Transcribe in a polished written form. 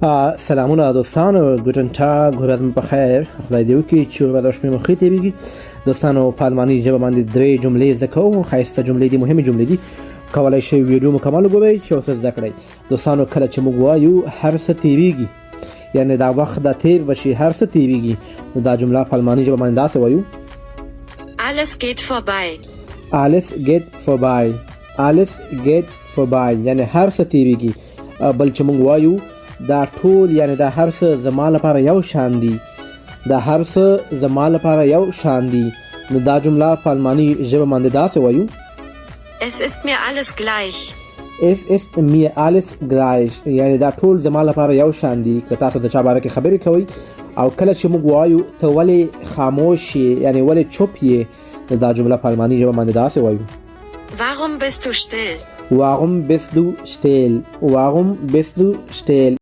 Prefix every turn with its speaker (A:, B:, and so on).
A: سلامونه دوستانو، گوتن تاگ، ورځ بخیر. خدای دې وکړي چې ورځ مو ښه تیریږي. دوستانو په الماني ژبه باندې درې جملې زده کوو. ښایسته جملې دي، مهمې جملې دي. کولای شئ ویډیو مکمل وګورئ چې اوس زده کړئ. دوستانو کله چې موږ وایو هر څه تیریږي، یعنی دا وخت دا تیر بشي، هر څه تیریږي، نو دا جمله په الماني ژبه باندې داسې وایو:
B: Alles geht vorbei.
A: Alles geht vorbei. Alles geht vorbei، یعنی هر څه تیریږي. بل چې موږ وایو دا ټول، یعنی دا هر څه زما لپاره یو شان دي، دا هر څه زما لپاره یو شان دي، نو دا جمله په الماني ژبه باندې داسې وایو:
B: Es ist mir alles gleich.
A: Es ist mir alles gleich، یعنی دا ټول زما لپاره یو شان دي. که تاسو د چا باره کې خبرې کوئ او کله چې موږ وایو ته ولې خاموش یې، یعنی ولې چوپ یې، نو دا جمله په الماني ژبه باندې داسې وایو:
B: Warum bist du still?
A: Warum bist du still? Warum bist du still؟